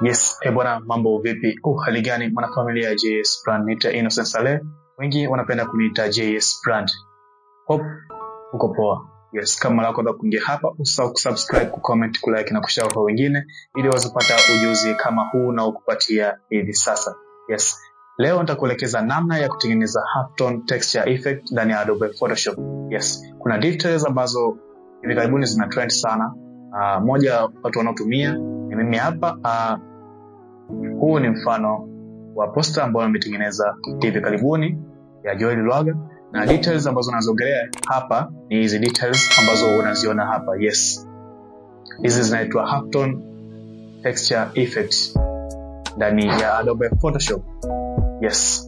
Yes, bwana, mambo vipi? Hali gani mwanafamilia ya JS Brand? Nita Innocent Saleh. Wengi wanapenda kuniita JS Brand. Hope uko poa. Yes, kama lako ndo kuingia hapa, usahau kusubscribe, kucomment, kulike na kushare kwa wengine ili wazipata ujuzi kama huu na ukupatia hivi sasa. Yes. Leo nitakuelekeza namna ya kutengeneza halftone texture effect ndani ya Adobe Photoshop. Yes. Kuna details ambazo hivi karibuni zina trend sana. Moja watu wanaotumia ni mimi hapa. Huu ni mfano wa poster ambao nimetengeneza hivi karibuni ya Joel Lwaga, na details ambazo nazoongelea hapa ni hizi details ambazo unaziona hapa. Yes. Hizi zinaitwa halftone texture effect ndani ya Adobe Photoshop. Yes.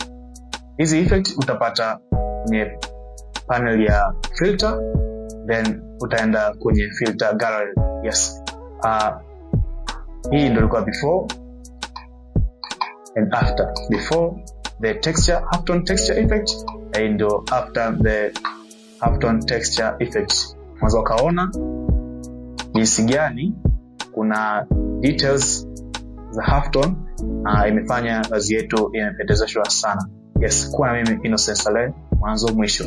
Hizi effect utapata kwenye panel ya filter, then utaenda kwenye filter gallery. Yes. Hii ndio ilikuwa before and after. Before the texture halftone texture effect and after the halftone texture effect. Mwanzo kaona jinsi gani kuna details za halftone imefanya kazi yetu imependezeshwa sana. Yes, kuwa na mimi Innocent Saleh mwanzo mwisho.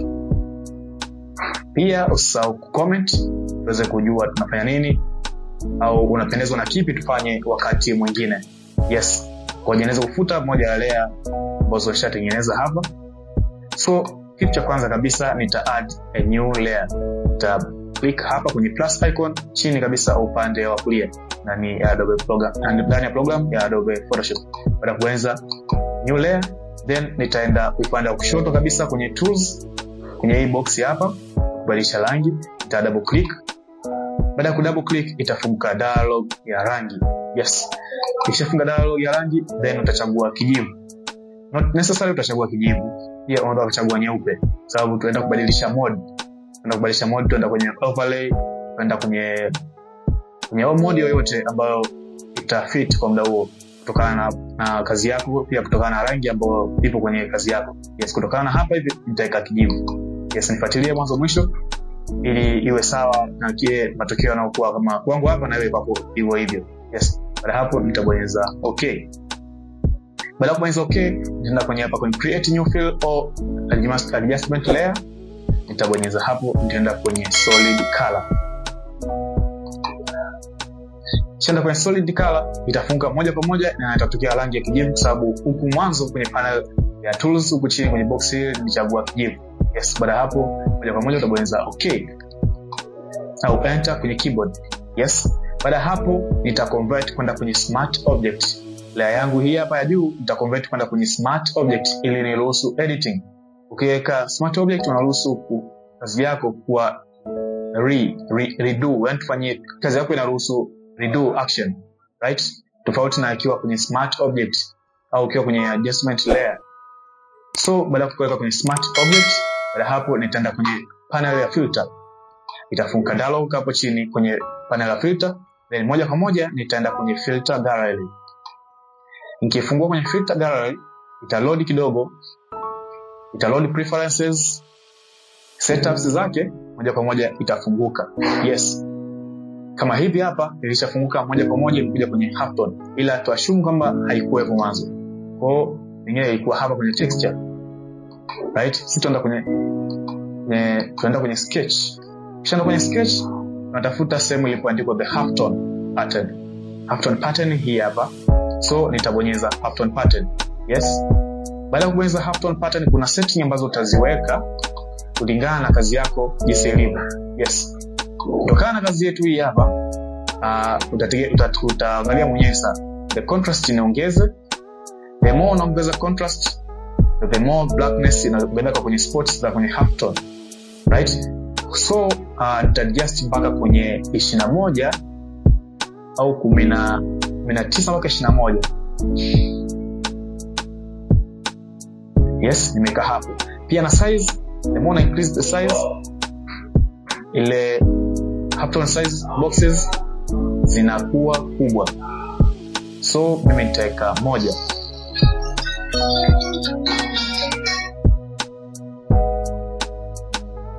Pia usahau kucomment tuweze kujua tunafanya nini au unapendezwa na kipi tufanye wakati mwingine. Yes. Kwa jeneza kufuta moja ya layer ambazo nishatengeneza hapa. So kitu cha kwanza kabisa nita add a new layer. Nita click hapa kwenye plus icon chini kabisa upande wa kulia ndani ya Adobe program, ndani ya program ya Adobe Photoshop. Baada kuanza new layer, then nitaenda upande wa kushoto kabisa kwenye tools, kwenye hii box hapa kubadilisha rangi, nita double click. Baada ya double click itafunguka dialog ya rangi. Yes. Ikishafunga dialog ya rangi, then utachagua kijivu. Not necessarily utachagua kijivu, pia unaweza kuchagua nyeupe sababu tunaenda kubadilisha mode. Tunaenda kubadilisha mode, tunaenda kwenye overlay, tunaenda kwenye mode yoyote ambayo itafit kwa muda huo kutokana na kazi yako, pia kutokana na rangi ambayo ipo kwenye kazi yako. Yes, kutokana na hapa hivi nitaweka kijivu. Yes, nifuatilie mwanzo mwisho ili iwe sawa na kile matokeo yanayokuwa kama kwangu hapa na iwe kwako hivyo hivyo. Yes. Baada hapo nitabonyeza okay. Baada kubonyeza okay, nitaenda kwenye hapa kwenye create new fill or adjustment layer. Nitabonyeza hapo, nitaenda kwenye solid color. Kisha kwenye solid color itafunga moja kwa moja na itatokea rangi ya kijivu sababu huku mwanzo kwenye panel ya tools huku chini kwenye box hili nilichagua kijivu. Yes, baada hapo moja kwa moja utabonyeza okay au enter kwenye keyboard. Yes. Baada hapo nita convert kwenda kwenye smart object. Layer yangu hii hapa ya juu nita convert kwenda kwenye smart object ili niruhusu editing. Ukiweka smart object unaruhusu kazi yako kuwa redo, yani tufanye kazi yako inaruhusu redo action, right? Tofauti na ikiwa kwenye smart object au ukiwa kwenye adjustment layer. So baada ya kuweka kwenye smart object, baada hapo nitaenda kwenye panel ya filter. Itafunguka dialog hapo chini kwenye panel ya filter, then moja kwa moja nitaenda kwenye filter gallery. Nikifungua kwenye filter gallery, itaload kidogo, itaload preferences, settings zake, moja kwa moja itafunguka. Yes. Kama hivi hapa ilishafunguka moja kwa moja kuja kwenye halftone, ila tuashumu kwamba haikuwepo mwanzo. Kwa hiyo nyingine ilikuwa hapa kwenye texture. Right? Sisi tunaenda kwenye sketch. Kisha kwenye sketch natafuta sehemu ilipoandikwa the halftone pattern. Halftone pattern hii hapa. So nitabonyeza halftone pattern. Yes. Baada ya kubonyeza halftone pattern kuna setting ambazo utaziweka kulingana na kazi yako jinsi ilivyo. Yes. Kutokana na kazi yetu hii hapa, utaangalia mwenyewe sana. The contrast inaongeze. The more unaongeza contrast, the more blackness inaongezeka kwenye spots za kwenye halftone. Right? So nita-adjust mpaka kwenye 21 au 19 mpaka 21. Yes, nimeka hapo. Pia na size, the more I increase the size, ile halftone size boxes zinakuwa kubwa. So mimi nitaweka 1.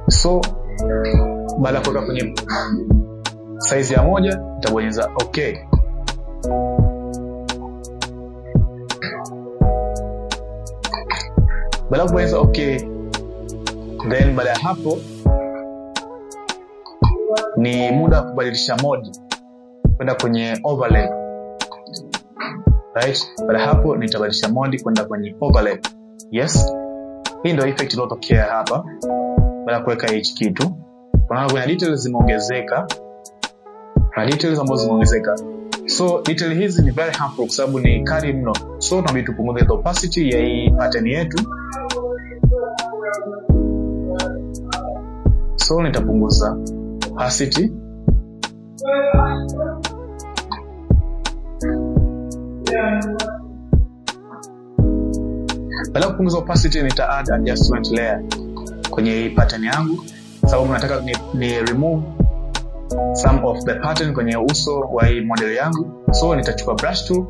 So baada ya kuweka kwenye size ya 1 nitabonyeza okay. Baada ya kubonyeza okay, then baada ya hapo ni muda wa kubadilisha mode kwenda kwenye overlay. Right? Baada ya hapo nitabadilisha mode kwenda kwenye overlay. Yes. Hii ndio effect iliyotokea hapa baada ya kuweka hichi kitu. Unaona kuna details zimeongezeka. Na details ambazo zimeongezeka. So detail hizi ni very harmful kwa sababu ni kali mno. So tunabidi tupunguze opacity ya hii pattern yetu. So nitapunguza opacity. Baada ya kupunguza opacity nita add adjustment layer kwenye hii pattern yangu sababu nataka ni remove some of the pattern kwenye uso wa hii model yangu. So nitachukua brush tool,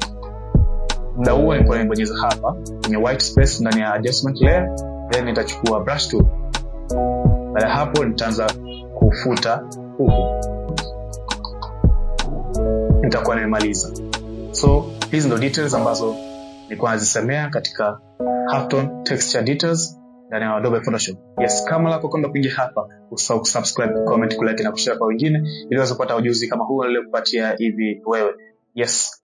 muda huo nibonyeza hapa kwenye white space ndani ya adjustment layer, then nitachukua brush tool. Baada hapo nitaanza kufuta huku, nitakuwa nimemaliza. So hizi ndo details ambazo nilikuwa nazisemea katika halftone texture details ndani ya Adobe Photoshop. Yes, kama lako kwenda kuingia hapa, usahau kusubscribe, comment, kulike na kushare kwa wengine ili waweze kupata ujuzi kama huu niliokupatia hivi wewe. Yes.